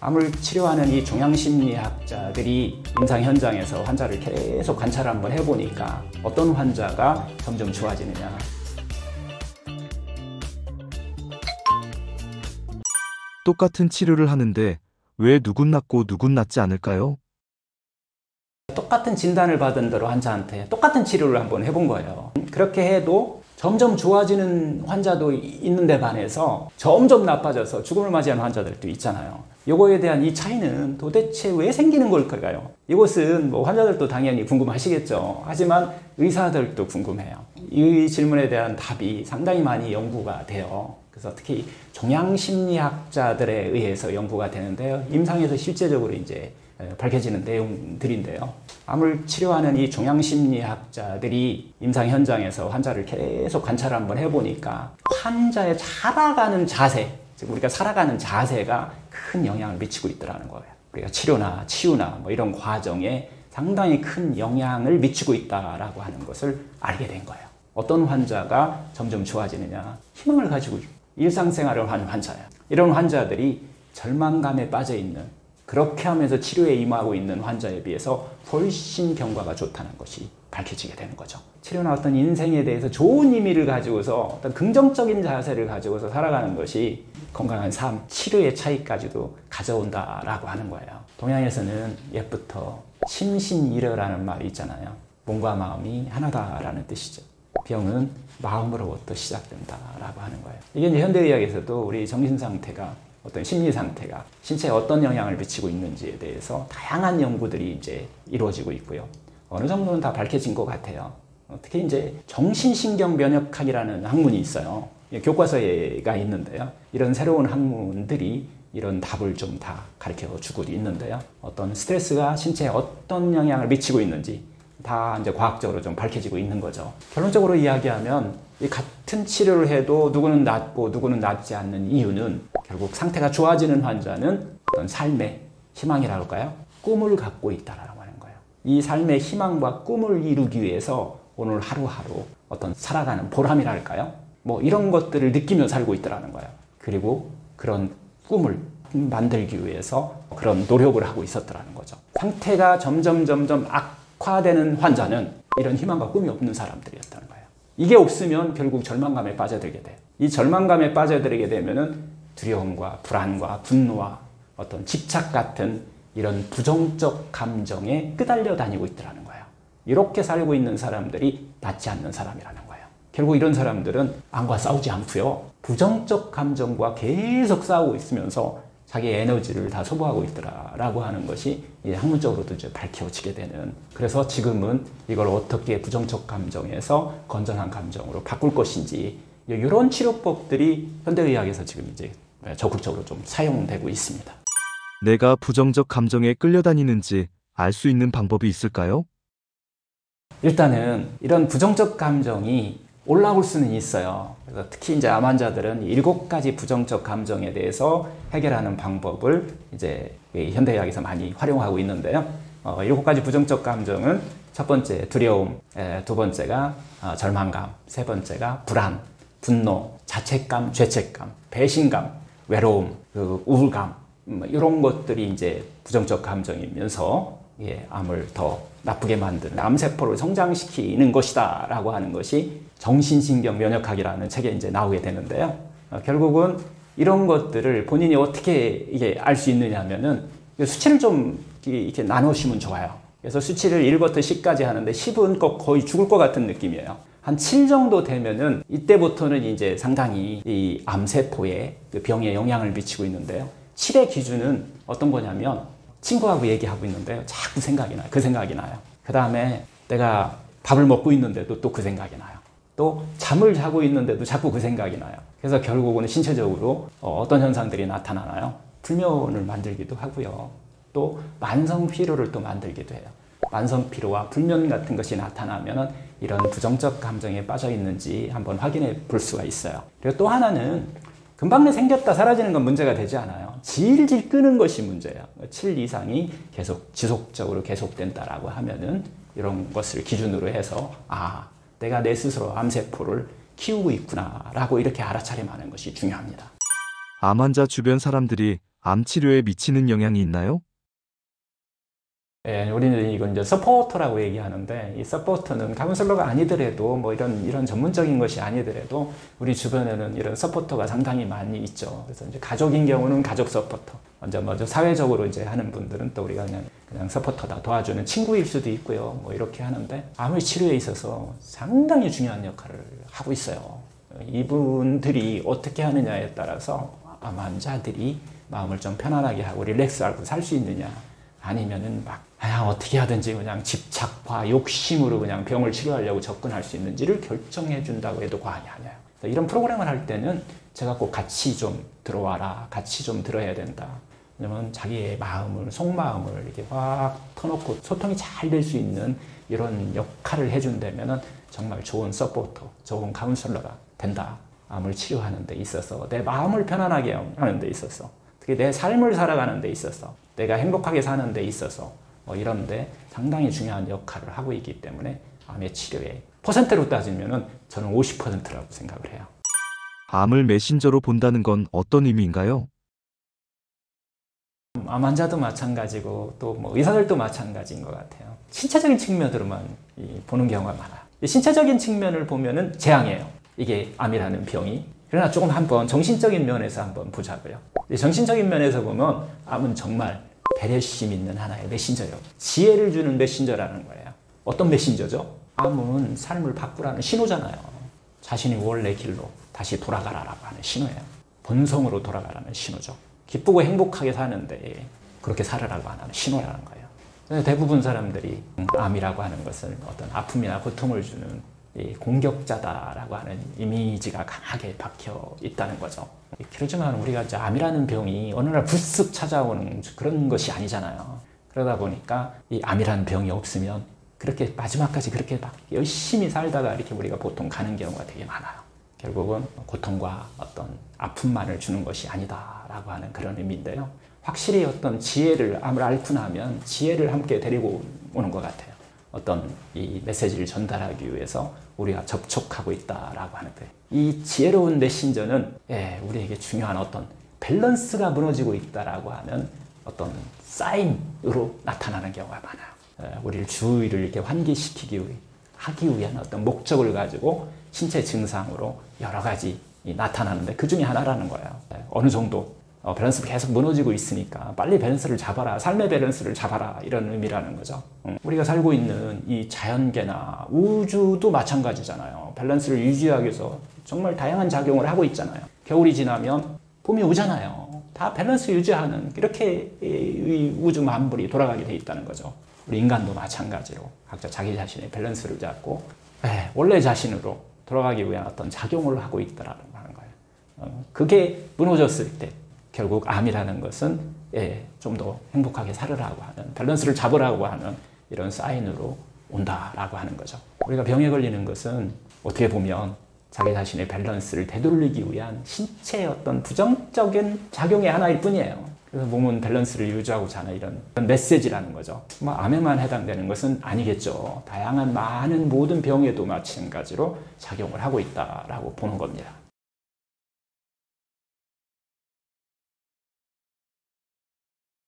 암을 치료하는 이 종양심리학자들이 임상 현장에서 환자를 계속 관찰을 한번 해보니까 어떤 환자가 점점 좋아지느냐. 똑같은 치료를 하는데 왜 누군 낫고 누군 낫지 않을까요? 똑같은 진단을 받은 대로 환자한테 똑같은 치료를 한번 해본 거예요. 그렇게 해도 점점 좋아지는 환자도 있는데 반해서 점점 나빠져서 죽음을 맞이하는 환자들도 있잖아요. 이거에 대한 이 차이는 도대체 왜 생기는 걸까요? 이것은 뭐 환자들도 당연히 궁금하시겠죠. 하지만 의사들도 궁금해요. 이 질문에 대한 답이 상당히 많이 연구가 돼요. 그래서 특히 종양심리학자들에 의해서 연구가 되는데요. 임상에서 실제적으로 이제 밝혀지는 내용들인데요. 암을 치료하는 이 종양심리학자들이 임상 현장에서 환자를 계속 관찰을 한번 해보니까 환자의 살아가는 자세, 즉 우리가 살아가는 자세가 큰 영향을 미치고 있더라는 거예요. 우리가 치료나 치유나 뭐 이런 과정에 상당히 큰 영향을 미치고 있다라고 하는 것을 알게 된 거예요. 어떤 환자가 점점 좋아지느냐? 희망을 가지고 일상생활을 하는 환자예요. 이런 환자들이 절망감에 빠져 있는, 그렇게 하면서 치료에 임하고 있는 환자에 비해서 훨씬 경과가 좋다는 것이 밝혀지게 되는 거죠. 치료나 어떤 인생에 대해서 좋은 의미를 가지고서 어떤 긍정적인 자세를 가지고서 살아가는 것이 건강한 삶, 치료의 차이까지도 가져온다라고 하는 거예요. 동양에서는 옛부터 심신일여라는 말이 있잖아요. 몸과 마음이 하나다라는 뜻이죠. 병은 마음으로부터 시작된다라고 하는 거예요. 이게 이제 현대의학에서도 우리 정신 상태가, 어떤 심리 상태가 신체에 어떤 영향을 미치고 있는지에 대해서 다양한 연구들이 이제 이루어지고 있고요. 어느 정도는 다 밝혀진 것 같아요. 특히 이제 정신신경면역학이라는 학문이 있어요. 교과서에가 있는데요. 이런 새로운 학문들이 이런 답을 좀 다 가르쳐 주고 있는데요. 어떤 스트레스가 신체에 어떤 영향을 미치고 있는지 다 이제 과학적으로 좀 밝혀지고 있는 거죠. 결론적으로 이야기하면 이 같은 치료를 해도 누구는 낫고 누구는 낫지 않는 이유는 결국 상태가 좋아지는 환자는 어떤 삶의 희망이라고 할까요? 꿈을 갖고 있다라고 하는 거예요. 이 삶의 희망과 꿈을 이루기 위해서 오늘 하루하루 어떤 살아가는 보람이라 할까요? 뭐 이런 것들을 느끼며 살고 있더라는 거예요. 그리고 그런 꿈을 만들기 위해서 그런 노력을 하고 있었더라는 거죠. 상태가 점점 악화되는 환자는 이런 희망과 꿈이 없는 사람들이었다는 거예요. 이게 없으면 결국 절망감에 빠져들게 돼요. 이 절망감에 빠져들게 되면은 두려움과 불안과 분노와 어떤 집착 같은 이런 부정적 감정에 끄달려 다니고 있더라는 거예요. 이렇게 살고 있는 사람들이 낫지 않는 사람이라는 거예요. 결국 이런 사람들은 암과 싸우지 않고요. 부정적 감정과 계속 싸우고 있으면서 자기의 에너지를 다 소모하고 있더라라고 하는 것이 학문적으로도 이제 밝혀지게 되는. 그래서 지금은 이걸 어떻게 부정적 감정에서 건전한 감정으로 바꿀 것인지, 이런 치료법들이 현대의학에서 지금 이제 적극적으로 좀 사용되고 있습니다. 내가 부정적 감정에 끌려다니는지 알 수 있는 방법이 있을까요? 일단은 이런 부정적 감정이 올라올 수는 있어요. 그래서 특히 이제 암 환자들은 7가지 부정적 감정에 대해서 해결하는 방법을 이제 현대의학에서 많이 활용하고 있는데요. 7가지 부정적 감정은 첫 번째 두려움, 두 번째가 절망감, 세 번째가 불안, 분노, 자책감, 죄책감, 배신감, 외로움, 우울감, 이런 것들이 이제 부정적 감정이면서 암을 더 나쁘게 만드는, 암세포를 성장시키는 것이다 라고 하는 것이 정신신경면역학이라는 책에 이제 나오게 되는데요. 결국은 이런 것들을 본인이 어떻게 이게 알 수 있느냐 하면은 수치를 좀 이렇게 나누시면 좋아요. 그래서 수치를 1부터 10까지 하는데 10은 거의 죽을 것 같은 느낌이에요. 한 7 정도 되면은 이때부터는 이제 상당히 이 암세포에 그 병에 영향을 미치고 있는데요. 7의 기준은 어떤 거냐면 친구하고 얘기하고 있는데요. 자꾸 생각이 나요. 그 생각이 나요. 그 다음에 내가 밥을 먹고 있는데도 또 그 생각이 나요. 또 잠을 자고 있는데도 자꾸 그 생각이 나요. 그래서 결국은 신체적으로 어떤 현상들이 나타나나요? 불면을 만들기도 하고요. 또 만성 피로를 또 만들기도 해요. 만성 피로와 불면 같은 것이 나타나면은 이런 부정적 감정에 빠져 있는지 한번 확인해 볼 수가 있어요. 그리고 또 하나는 금방 생겼다 사라지는 건 문제가 되지 않아요. 질질 끄는 것이 문제예요. 7 이상이 계속 지속적으로 계속된다라고 하면은 이런 것을 기준으로 해서 내가 내 스스로 암세포를 키우고 있구나라고 이렇게 알아차림하는 것이 중요합니다. 암 환자 주변 사람들이 암 치료에 미치는 영향이 있나요? 예, 우리는 이건 이제 서포터라고 얘기하는데, 이 서포터는 카운슬러가 아니더라도 뭐 이런 전문적인 것이 아니더라도 우리 주변에는 이런 서포터가 상당히 많이 있죠. 그래서 이제 가족인 경우는 가족 서포터, 먼저 사회적으로 이제 하는 분들은 또 우리가 그냥 서포터다, 도와주는 친구일 수도 있고요. 뭐 이렇게 하는데, 암의 치료에 있어서 상당히 중요한 역할을 하고 있어요. 이분들이 어떻게 하느냐에 따라서 암 환자들이 마음을 좀 편안하게 하고 릴렉스하고 살 수 있느냐, 아니면은 막 그냥 어떻게 하든지 그냥 집착과 욕심으로 그냥 병을 치료하려고 접근할 수 있는지를 결정해 준다고 해도 과언이 아니에요. 이런 프로그램을 할 때는 제가 꼭 같이 좀 들어와라, 같이 좀 들어야 된다. 왜냐면 자기의 마음을, 속마음을 이렇게 확 터놓고 소통이 잘 될 수 있는 이런 역할을 해준다면은 정말 좋은 서포터, 좋은 카운슬러가 된다. 암을 치료하는 데 있어서, 내 마음을 편안하게 하는 데 있어서, 특히 내 삶을 살아가는 데 있어서, 내가 행복하게 사는 데 있어서 뭐 이런데 상당히 중요한 역할을 하고 있기 때문에 암의 치료에 퍼센트로 따지면은 저는 50%라고 생각을 해요. 암을 메신저로 본다는 건 어떤 의미인가요? 암 환자도 마찬가지고 또 뭐 의사들도 마찬가지인 것 같아요. 신체적인 측면으로만 보는 경우가 많아요. 신체적인 측면을 보면은 재앙이에요. 이게 암이라는 병이. 그러나 조금 한번 정신적인 면에서 한번 보자고요. 정신적인 면에서 보면 암은 정말 배려심 있는 하나의 메신저예요. 지혜를 주는 메신저라는 거예요. 어떤 메신저죠? 암은 삶을 바꾸라는 신호잖아요. 자신이 원래 길로 다시 돌아가라라고 하는 신호예요. 본성으로 돌아가라는 신호죠. 기쁘고 행복하게 사는데 그렇게 살아라고 하는 신호라는 거예요. 대부분 사람들이 암이라고 하는 것을 어떤 아픔이나 고통을 주는 공격자다라고 하는 이미지가 강하게 박혀 있다는 거죠. 그렇지만 우리가 이제 암이라는 병이 어느 날 불쑥 찾아오는 그런 것이 아니잖아요. 그러다 보니까 이 암이라는 병이 없으면 그렇게 마지막까지 그렇게 막 열심히 살다가 이렇게 우리가 보통 가는 경우가 되게 많아요. 결국은 고통과 어떤 아픔만을 주는 것이 아니다라고 하는 그런 의미인데요. 확실히 어떤 지혜를, 암을 앓고 나면 지혜를 함께 데리고 오는 것 같아요. 어떤 이 메시지를 전달하기 위해서 우리가 접촉하고 있다라고 하는데, 이 지혜로운 메신저는 우리에게 중요한 어떤 밸런스가 무너지고 있다라고 하는 어떤 사인으로 나타나는 경우가 많아요. 우리를 주의를 이렇게 하기 위한 어떤 목적을 가지고 신체 증상으로 여러 가지 나타나는데 그 중에 하나라는 거예요. 어느 정도 밸런스가 계속 무너지고 있으니까 빨리 밸런스를 잡아라, 삶의 밸런스를 잡아라, 이런 의미라는 거죠. 우리가 살고 있는 이 자연계나 우주도 마찬가지잖아요. 밸런스를 유지하기 위해서 정말 다양한 작용을 하고 있잖아요. 겨울이 지나면 봄이 오잖아요. 다 밸런스 유지하는, 이렇게 이 우주 만물이 돌아가게 돼 있다는 거죠. 우리 인간도 마찬가지로 각자 자기 자신의 밸런스를 잡고 원래 자신으로 돌아가기 위한 어떤 작용을 하고 있다라는 거예요. 그게 무너졌을 때 결국 암이라는 것은 좀 더 행복하게 살으라고 하는, 밸런스를 잡으라고 하는 이런 사인으로 온다라고 하는 거죠. 우리가 병에 걸리는 것은 어떻게 보면 자기 자신의 밸런스를 되돌리기 위한 신체의 어떤 부정적인 작용의 하나일 뿐이에요. 그래서 몸은 밸런스를 유지하고자 하는 이런 메시지라는 거죠. 뭐 암에만 해당되는 것은 아니겠죠. 다양한 많은 모든 병에도 마찬가지로 작용을 하고 있다라고 보는 겁니다.